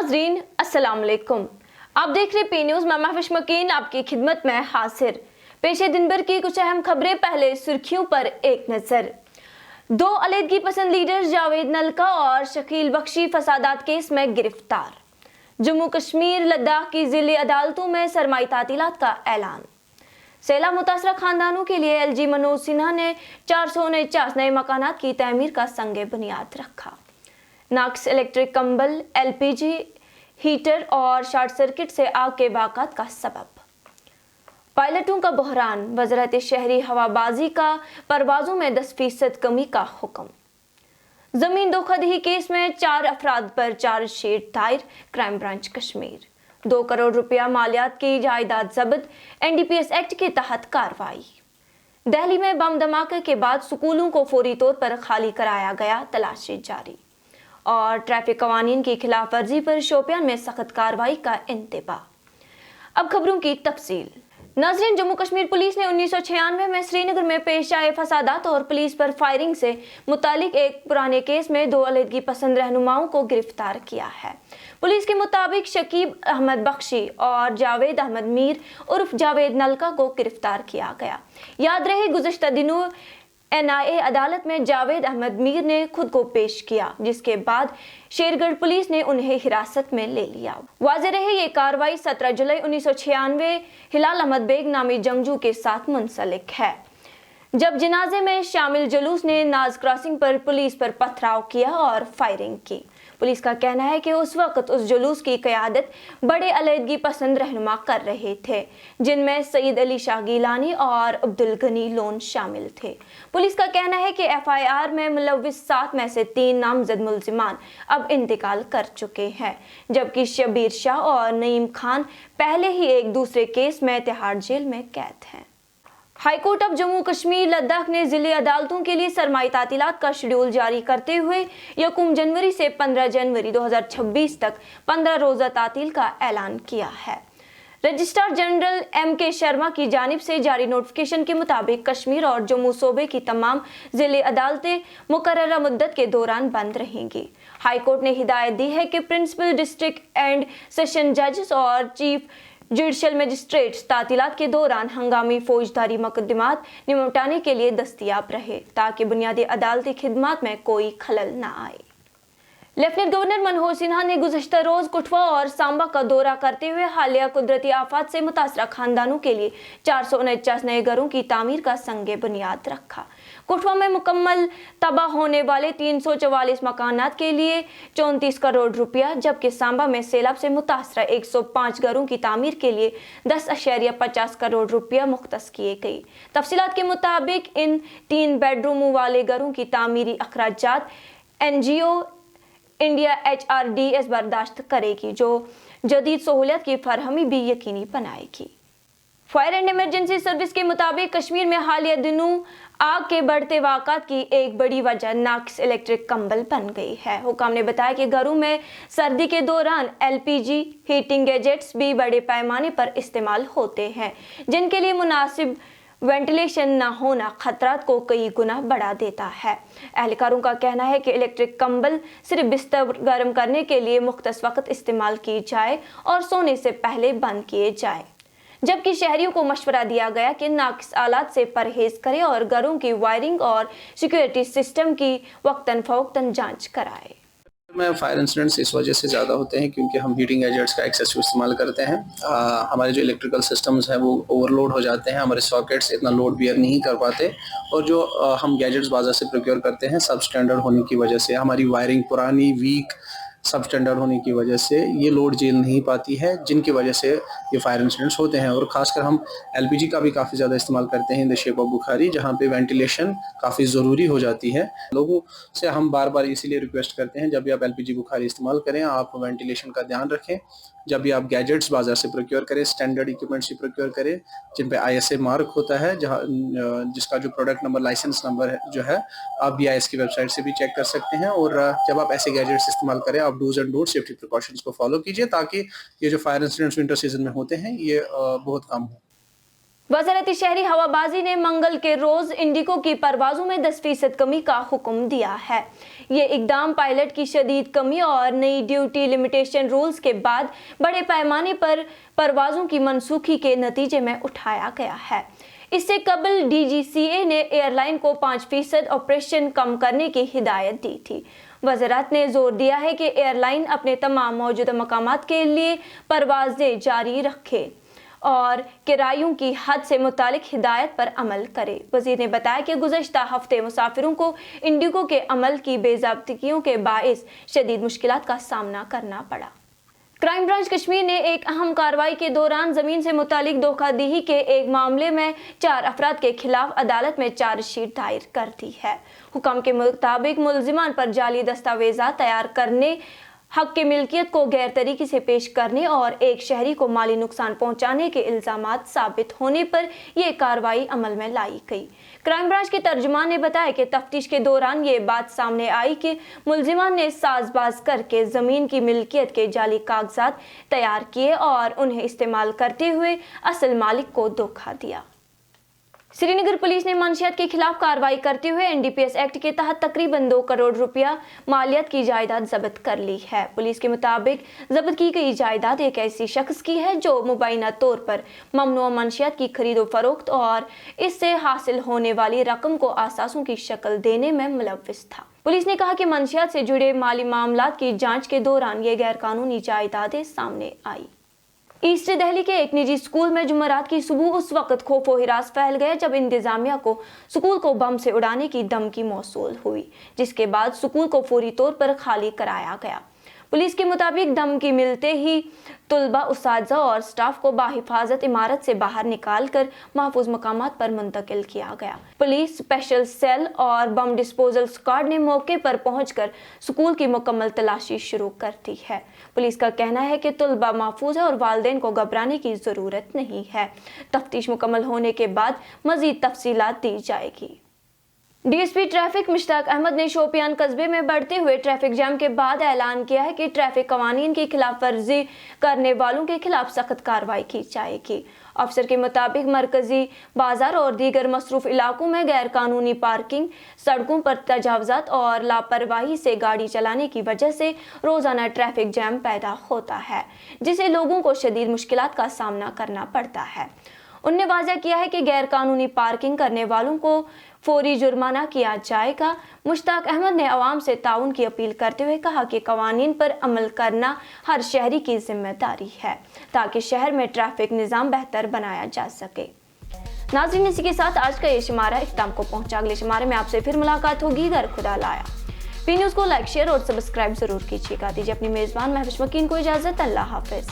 नाजरीन अस्सलाम वालेकुम। आप देख रहे पी न्यूज। मैं महफिश मकीन आपकी खिदमत में हाजिर। पेश दिन भर की कुछ अहम खबरें। पहले सुर्खियों पर एक नजर। दो अलहदगी पसंद लीडर जावेद नलका और शकील बख्शी फसादात केस में गिरफ्तार। जम्मू कश्मीर लद्दाख की जिले अदालतों में सरमाई तातीलात का ऐलान। सैलाब मुतासरा खानदानों के लिए एलजी मनोज सिन्हा ने 449 नए मकानात की तमीर का संगे बुनियाद रखा। नाक्स इलेक्ट्रिक कंबल, एलपीजी हीटर और शॉर्ट सर्किट से आग के वाक़ात का सबब। पायलटों का बहरान, वज़ारत शहरी हवाबाजी का परवाजों में 10% कमी का हुक्म। जमीन धोखाधड़ी केस में 4 अफराद पर चार्जशीट दायर, क्राइम ब्रांच कश्मीर। 2 करोड़ रुपया मालियात की जायदाद जब्त, एनडीपीएस एक्ट के तहत कार्रवाई। दिल्ली में बम धमाके के बाद स्कूलों को फौरी तौर पर खाली कराया गया, तलाशी जारी। और ट्रैफिक कवानीन की खिलाफ वर्जी पर शोपियान में सख्त कार्रवाई का इंतबाह। अब खबरों की तफसील। नाज़रीन, जम्मू कश्मीर पुलिस ने 1996 में श्रीनगर में पेश आए फसादात और पुलिस पर फायरिंग से मुतालिक एक पुराने केस में 2 अलहदगी पसंद रहनुमाओं को गिरफ्तार किया है। पुलिस के मुताबिक शकीब अहमद बख्शी और जावेद अहमद मीर उर्फ जावेद नलका को गिरफ्तार किया गया। याद रहे, गुज़श्ता दिनों एनआईए अदालत में जावेद अहमद मीर ने खुद को पेश किया, जिसके बाद शेरगढ़ पुलिस ने उन्हें हिरासत में ले लिया। वाज़े रहे, ये कार्रवाई 17 जुलाई 1996 हिलाल अहमद बेग नामी जंगजू के साथ मुंसलिक है, जब जनाजे में शामिल जुलूस ने नाज क्रॉसिंग पर पुलिस पर पथराव किया और फायरिंग की। पुलिस का कहना है कि उस वक्त उस जुलूस की क़यादत बड़े अलहदगी पसंद रहनुमा कर रहे थे, जिनमें सईद अली शाह गिलानी और अब्दुल गनी लोन शामिल थे। पुलिस का कहना है कि एफआईआर में मुलव्विस 7 में से 3 नामजद मुल्जिमान अब इंतकाल कर चुके हैं, जबकि शबीर शाह और नईम खान पहले ही एक दूसरे केस में तिहाड़ जेल में कैद हैं। हाईकोर्ट अब जम्मू कश्मीर लद्दाख ने जिले अदालतों के लिए सरमाई तातीलात का शेड्यूल जारी करते हुए 1 जनवरी से 15 जनवरी 2026 तक 15 रोज़ा तातील का ऐलान किया है। रजिस्ट्रार जनरल MK शर्मा की जानिब से जारी नोटिफिकेशन के मुताबिक कश्मीर और जम्मू सूबे की तमाम जिले अदालतें मुकर्ररा मुद्दत के दौरान बंद रहेंगी। हाईकोर्ट ने हिदायत दी है कि प्रिंसिपल डिस्ट्रिक्ट एंड सेशन जजेस और चीफ जुडिशल मजिस्ट्रेट्स तातीलात के दौरान हंगामी फौजदारी मुकदमात निपटाने के लिए दस्तयाब रहे, ताकि बुनियादी अदालती खिदमात में कोई खलल न आए। लेफ्टिनेंट गवर्नर मनोज सिन्हा ने गुज़श्ता रोज कठुआ और सांबा का दौरा करते हुए हालिया कुदरती आफात से मुतासरा खानदानों के लिए 449 नए घरों की तामीर का संगे बुनियाद रखा। कठुआ में मुकम्मल तबाह होने वाले 344 मकानात के लिए 34 करोड़ रुपया, जबकि सांबा में सैलाब से मुतासरा 105 घरों की तामीर के लिए 10.50 करोड़ रुपया मुख्तस किए गए। तफसीलात के मुताबिक इन 3 बेडरूमों वाले घरों की तामीरी अखराजात NGO इंडिया HRDS बर्दाश्त करेगी, जो जदीद सहूलियत की फरहमी भी यकीनी बनाएगी। फायर एंड इमरजेंसी सर्विस के मुताबिक कश्मीर में हालिया दिनों आग के बढ़ते वाक़ात की एक बड़ी वजह नाक्स इलेक्ट्रिक कंबल बन गई है। हुकाम ने बताया कि घरों में सर्दी के दौरान LPG हीटिंग गैजेट्स भी बड़े पैमाने पर इस्तेमाल होते हैं, जिनके लिए मुनासिब वेंटिलेशन न होना खतरात को कई गुना बढ़ा देता है। एहलकारों का कहना है कि इलेक्ट्रिक कंबल सिर्फ बिस्तर गर्म करने के लिए मुख्तस वक्त इस्तेमाल की जाए और सोने से पहले बंद किए जाए, जबकि शहरियों को मशवरा दिया गया कि नाकिस आलात से परहेज करें और घरों की वायरिंग और सिक्योरिटी सिस्टम की वक्तन फवक्तन जांच कराएं। में फायर इंसिडेंट्स इस वजह से ज़्यादा होते हैं क्योंकि हम हीटिंग एजेंट्स का एक्सेसिव इस्तेमाल करते हैं। हमारे जो इलेक्ट्रिकल सिस्टम्स हैं वो ओवरलोड हो जाते हैं, हमारे सॉकेट्स इतना लोड बियर नहीं कर पाते, और जो हम गैजेट्स बाजार से प्रोक्योर करते हैं सब स्टैंडर्ड होने की वजह से, हमारी वायरिंग पुरानी वीक सब स्टैंडर्ड होने की वजह से ये लोड झेल नहीं पाती है, जिनकी वजह से ये फायर इंसिडेंट्स होते हैं। और ख़ासकर हम LPG का भी काफ़ी ज़्यादा इस्तेमाल करते हैं in the shape of Bukhari, जहाँ पे वेंटिलेशन काफ़ी ज़रूरी हो जाती है। लोगों से हम बार बार इसीलिए रिक्वेस्ट करते हैं, जब भी आप LPG बुखारी इस्तेमाल करें आप वेंटिलेशन का ध्यान रखें। जब भी आप गैजेट्स बाज़ार से प्रोक्योर करें, स्टैंडर्ड इक्विपमेंट्स ही प्रोक्योर करें जिन पे ISA मार्क होता है, जहाँ जिसका जो प्रोडक्ट नंबर लाइसेंस नंबर है जो है आप BIS की वेबसाइट से भी चेक कर सकते हैं। और जब आप ऐसे गैजेट्स इस्तेमाल करें आप do's and don't safety precautions को फॉलो कीजिए, ताकि ये जो फायर इंसिडेंट्स विंटर सीजन में होते हैं ये बहुत कम हो। वज़ारत शहरी हवाबाजी ने मंगल के रोज इंडिगो की परवाजों में 10% कमी का हुक्म दिया है। ये इकदाम पायलट की शदीद कमी और नई ड्यूटी लिमिटेशन रूल्स के बाद बड़े पैमाने पर परवाजों की मनसूखी के नतीजे में उठाया गया है। इससे कबल DGCA ने एयरलाइन को 5% ऑपरेशन कम करने की हिदायत दी थी। वज़ारत ने जोर दिया है कि एयरलाइन अपने तमाम मौजूदा मकामात के लिए परवाजें जारी रखे और किरायों की हद से मुतालिक हिदायत पर अमल करे। वज़ीर ने बताया कि गुज़श्ता हफ्ते मुसाफिरों को इंडिगो के अमल की बेज़ाब्तियों के बाइस शदीद मुश्किलात का सामना करना पड़ा। क्राइम ब्रांच कश्मीर ने एक अहम कार्रवाई के दौरान ज़मीन से मुतालिक धोखाधड़ी के एक मामले में 4 अफराद के खिलाफ अदालत में चार्जशीट दायर कर दी है। हुक्म के मुताबिक मुल्जिमान पर जाली दस्तावेज़ात तैयार करने, हक की मिल्कियत को गैर तरीके से पेश करने और एक शहरी को माली नुकसान पहुंचाने के इल्जामात साबित होने पर यह कार्रवाई अमल में लाई गई। क्राइम ब्रांच के तर्जुमान ने बताया कि तफ्तीश के दौरान ये बात सामने आई कि मुल्जिमान ने साजबाज करके ज़मीन की मिल्कियत के जाली कागजात तैयार किए और उन्हें इस्तेमाल करते हुए असल मालिक को धोखा दिया। श्रीनगर पुलिस ने मंशियात के खिलाफ कार्रवाई करते हुए NDPS एक्ट के तहत तकरीबन 2 करोड़ रुपया मालियत की जायदाद जब्त कर ली है। पुलिस के मुताबिक जब्त की गई जायदाद एक ऐसी शख्स की है जो मुबैना तौर पर ममनुआ मंशियात की खरीदो फरोख्त और इससे हासिल होने वाली रकम को आसासों की शक्ल देने में मुलव्विस था। पुलिस ने कहा कि मंशियात से जुड़े माली मामलात की जांच के दौरान ये गैरकानूनी जायदादें सामने आई। ईस्ट दिल्ली के एक निजी स्कूल में जुमेरात की सुबह उस वक्त खौफ व हिरास फैल गया जब इंतजामिया को स्कूल को बम से उड़ाने की धमकी मौसूल हुई, जिसके बाद स्कूल को फौरी तौर पर खाली कराया गया। पुलिस के मुताबिक धमकी मिलते ही तुलबा, उस्ताज़ा और स्टाफ को बाहिफाजत इमारत से बाहर निकालकर महफूज मकामात पर मुंतकिल किया गया। पुलिस स्पेशल सेल और बम डिस्पोजल स्क्वाड ने मौके पर पहुंचकर स्कूल की मुकम्मल तलाशी शुरू कर दी है। पुलिस का कहना है कि तुलबा महफूज है और वालिदैन को घबराने की ज़रूरत नहीं है। तफ्तीश मुकम्मल होने के बाद मज़ीद तफसीलात दी जाएगी। DSP ट्रैफिक मुश्ताक अहमद ने शोपियान कस्बे में बढ़ते हुए ट्रैफिक जाम के बाद ऐलान किया है कि ट्रैफिक कवानीन की खिलाफ वर्जी करने वालों के खिलाफ सख्त कार्रवाई की जाएगी। अफसर के मुताबिक मरकजी बाजार और दीगर मसरूफ इलाकों में गैर कानूनी पार्किंग, सड़कों पर तजावजात और लापरवाही से गाड़ी चलाने की वजह से रोजाना ट्रैफिक जैम पैदा होता है, जिसे लोगों को शदीद मुश्किलात का सामना करना पड़ता है। उन्होंने वाज़ा किया है कि गैर कानूनी पार्किंग करने वालों को फौरी जुर्माना किया जाएगा। मुश्ताक अहमद ने अवाम से ताउन की अपील करते हुए कहा कि कवानीन पर अमल करना हर शहरी की जिम्मेदारी है ताकि शहर में ट्रैफिक निज़ाम बेहतर बनाया जा सके। नाज़रीन, इसी के साथ आज का ये शुमारा इख्तिताम को पहुंचा। अगले शुमारे में आपसे फिर मुलाकात होगी अगर खुदा लाया। पी न्यूज़ को लाइक, शेयर और सब्सक्राइब जरूर कीजिएगा। दीजिए अपनी मेज़बान महविश मकीन को इजाज़त। अल्लाह हाफिज़।